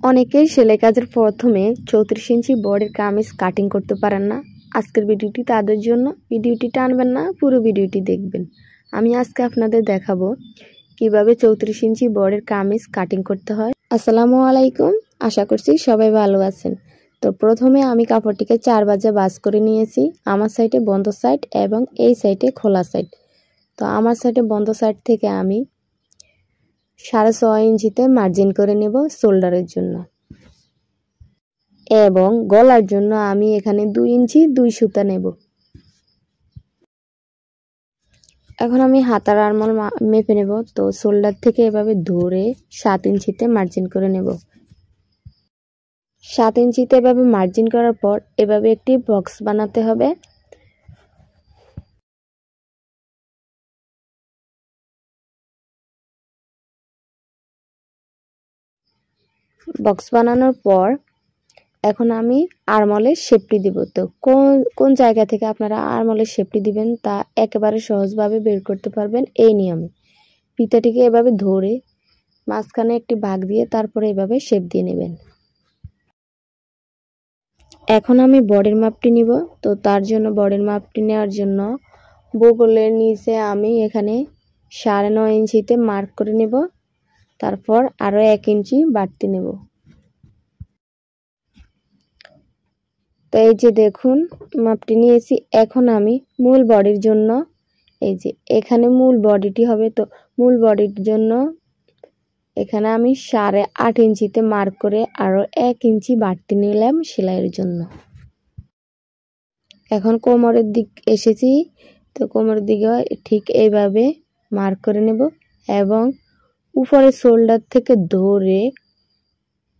অনেকেই সেলাই কাজের প্রথমে 34 ইঞ্চি বডির কামিজ কাটিং করতে পারেন না। আজকের ভিডিওটি তাদের জন্য। ভিডিওটি টানবেন না, পুরো ভিডিওটি দেখবেন। আমি আজকে আপনাদের দেখাবো কিভাবে 34 ইঞ্চি বডির কামিজ কাটিং করতে হয়। আসসালামু আলাইকুম, আশা করছি সবাই ভালো আছেন। তো প্রথমে আমি কাপড়টিকে 4 ভাঁজে ভাঁজ করে নিয়েছি। আমার সাইডে বন্ধ সাইড এবং এই সাইডে খোলা সাইড। তো আমার সাইডে বন্ধ সাইড থেকে আমি 6.5 ইঞ্চিতে মার্জিন করে নেব শোল্ডারের জন্য, এবং গলার জন্য আমি এখানে 2 ইঞ্চি 2 সুতা নেব। এখন আমি হাতার আরমোল মেপে নেব। তো শোল্ডার থেকে এভাবে ধরে 7 ইঞ্চিতে মার্জিন করে নেব। 7 ইঞ্চিতে এভাবে মার্জিন করার পর এভাবে একটি বক্স বানাতে হবে। বক্স বানানোর পর এখন আমি আরমোলের শেপটি দিব। তো কোন জায়গা থেকে আপনারা আরমোলের শেপটি দিবেন তা একেবারে সহজভাবে বের করতে পারবেন এই নিয়মে। ফিতাটিকে এভাবে ধরে মাঝখানে একটি ভাগ দিয়ে তারপরে এভাবে শেপ দিয়ে নেবেন। এখন আমি বডির মাপটি নিব। তো তার জন্য বডির মাপটি নেওয়ার জন্য বগলের নিচে আমি এখানে 9.5 ইঞ্চিতে মার্ক করে নেব। তারপর আরও 1 ইঞ্চি বাড়তি নেব। তো এই যে দেখুন মাপটি নিয়েছি। এখন আমি মূল বডির জন্য এই যে এখানে মূল বডিটি হবে। তো মূল বডির জন্য এখানে আমি 8.5 ইঞ্চিতে মার্ক করে আরও 1 ইঞ্চি বাড়তি নিলাম সেলাইয়ের জন্য। এখন কোমরের দিক এসেছি। তো কোমরের দিকে ঠিক এইভাবে মার্ক করে নেব এবং উপরে শোল্ডার থেকে ধরে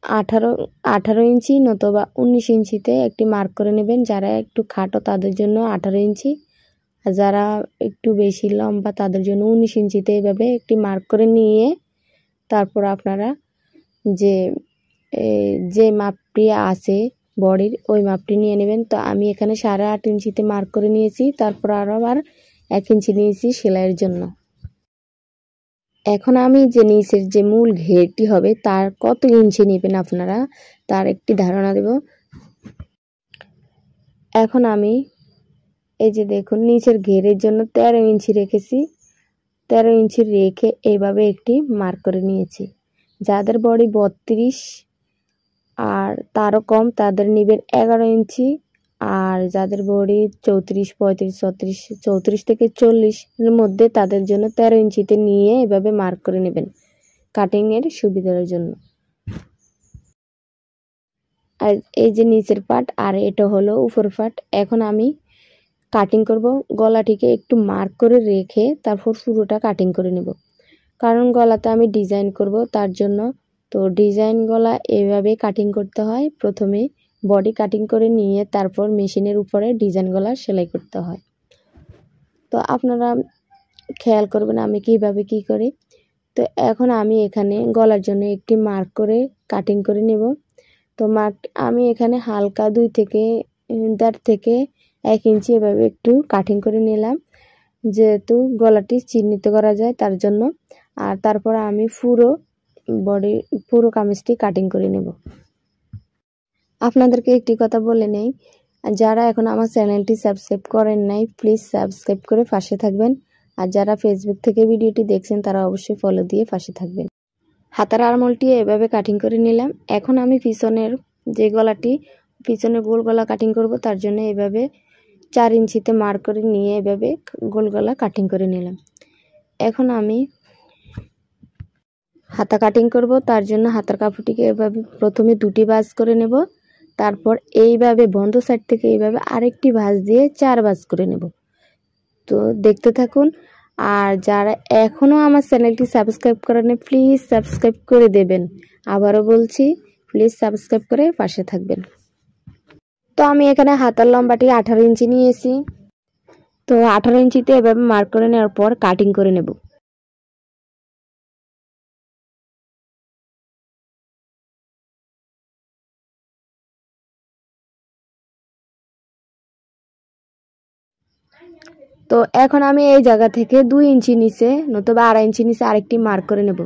18 ইঞ্চি নতুবা 19 ইঞ্চিতে একটি মার্ক করে নেবেন। যারা একটু খাটো তাদের জন্য 18 ইঞ্চি, আর যারা একটু বেশি লম্বা তাদের জন্য 19 ইঞ্চিতে এইভাবে একটি মার্ক করে নিয়ে তারপর আপনারা যে মাপটি আছে বডির ওই মাপটি নিয়ে নেবেন। তো আমি এখানে 8.5 ইঞ্চিতে মার্ক করে নিয়েছি। তারপর আবার 1 ইঞ্চি নিয়েছি সেলাইয়ের জন্য। এখন আমি যে নিচের যে মূল ঘেরটি হবে তার কত ইঞ্চি নেবেন আপনারা তার একটি ধারণা দেব। এখন আমি এই যে দেখুন নিচের ঘেরের জন্য 13 ইঞ্চি রেখেছি। 13 ইঞ্চি রেখে এইভাবে একটি মার্ক করে নিয়েছি। যাদের বডি 32 আর তারও কম তাদের নেবেন 11 ইঞ্চি, আর যাদের বডি 34, 35, 36, 34 থেকে 40 এর মধ্যে তাদের জন্য 13 ইঞ্চিতে নিয়ে এভাবে মার্ক করে নেবেন কাটিংয়ের সুবিধার জন্য। আর এই যে নিচের পার্ট আর এটা হলো উপর পার্ট। এখন আমি কাটিং করব। গলাটিকে একটু মার্ক করে রেখে তারপর পুরোটা কাটিং করে নেব, কারণ গলাতে আমি ডিজাইন করব তার জন্য। তো ডিজাইন গলা এইভাবে কাটিং করতে হয়। প্রথমে বডি কাটিং করে নিয়ে তারপর মেশিনের উপরে ডিজাইন গলা সেলাই করতে হয়। তো আপনারা খেয়াল করবেন আমি কিভাবে কি করি। তো এখন আমি এখানে গলার জন্য একটি মার্ক করে কাটিং করে নেব। তো মার্ক আমি এখানে হালকা 2 থেকে 1.5 থেকে 1 ইঞ্চি এভাবে একটু কাটিং করে নিলাম, যেহেতু গলাটি চিহ্নিত করা যায় তার জন্য। আর তারপর আমি পুরো কামিজটি কাটিং করে নেব। আপনাদেরকে একটি কথা বলে নেই, যারা এখন আমার চ্যানেলটি সাবস্ক্রাইব করেন নাই প্লিজ সাবস্ক্রাইব করে পাশে থাকবেন। আর যারা ফেসবুক থেকে ভিডিওটি দেখছেন তারা অবশ্যই ফলো দিয়ে পাশে থাকবেন। হাতার আরমোলটি এভাবে কাটিং করে নিলাম। এখন আমি পিছনের যে গলাটি পিছনের গোল গলা কাটিং করব তার জন্য এভাবে 4 ইঞ্চিতে মার্ক করে নিয়ে এভাবে গোল গলা কাটিং করে নিলাম। এখন আমি হাতা কাটিং করব। তার জন্য হাতার কাপড়টিকে এভাবে প্রথমে 2টি ভাঁজ করে নেব। তারপর এইভাবে বন্ধ সাইড থেকে এইভাবে আরেকটি ভাঁজ দিয়ে 4 ভাঁজ করে নেব। তো দেখতে থাকুন। আর যারা এখনও আমার চ্যানেলটি সাবস্ক্রাইব করেন প্লিজ সাবস্ক্রাইব করে দেবেন। আবারও বলছি প্লিজ সাবস্ক্রাইব করে পাশে থাকবেন। তো আমি এখানে হাতার লম্বাটি 18 ইঞ্চি নিয়েছি। তো 18 ইঞ্চিতে এভাবে মার্ক করে নেওয়ার পর কাটিং করে নেব। তো এখন আমি এই জায়গা থেকে 2 ইঞ্চি নিচে নতুবা 2.5 ইঞ্চি নিচে আরেকটি মার্ক করে নেব।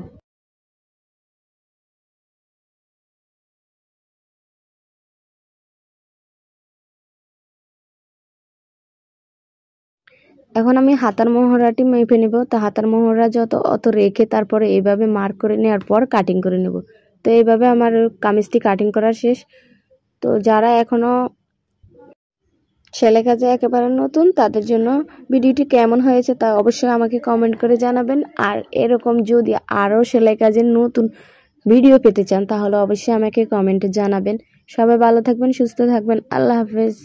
এখন আমি হাতার মোহরাটি মেপে নেব। তো হাতার মোহরা যত অত রেখে তারপরে এইভাবে মার্ক করে নেওয়ার পর কাটিং করে নেব। তো এইভাবে আমার কামিজটি কাটিং করা শেষ। তো যারা এখনও সেলাই কাজে একেবারে নতুন তাদের জন্য ভিডিওটি কেমন হয়েছে তা অবশ্যই আমাকে কমেন্ট করে জানাবেন। আর এরকম যদি আরও সেলাই কাজের নতুন ভিডিও পেতে চান তাহলে অবশ্যই আমাকে কমেন্টে জানাবেন। সবাই ভালো থাকবেন, সুস্থ থাকবেন। আল্লাহ হাফেজ।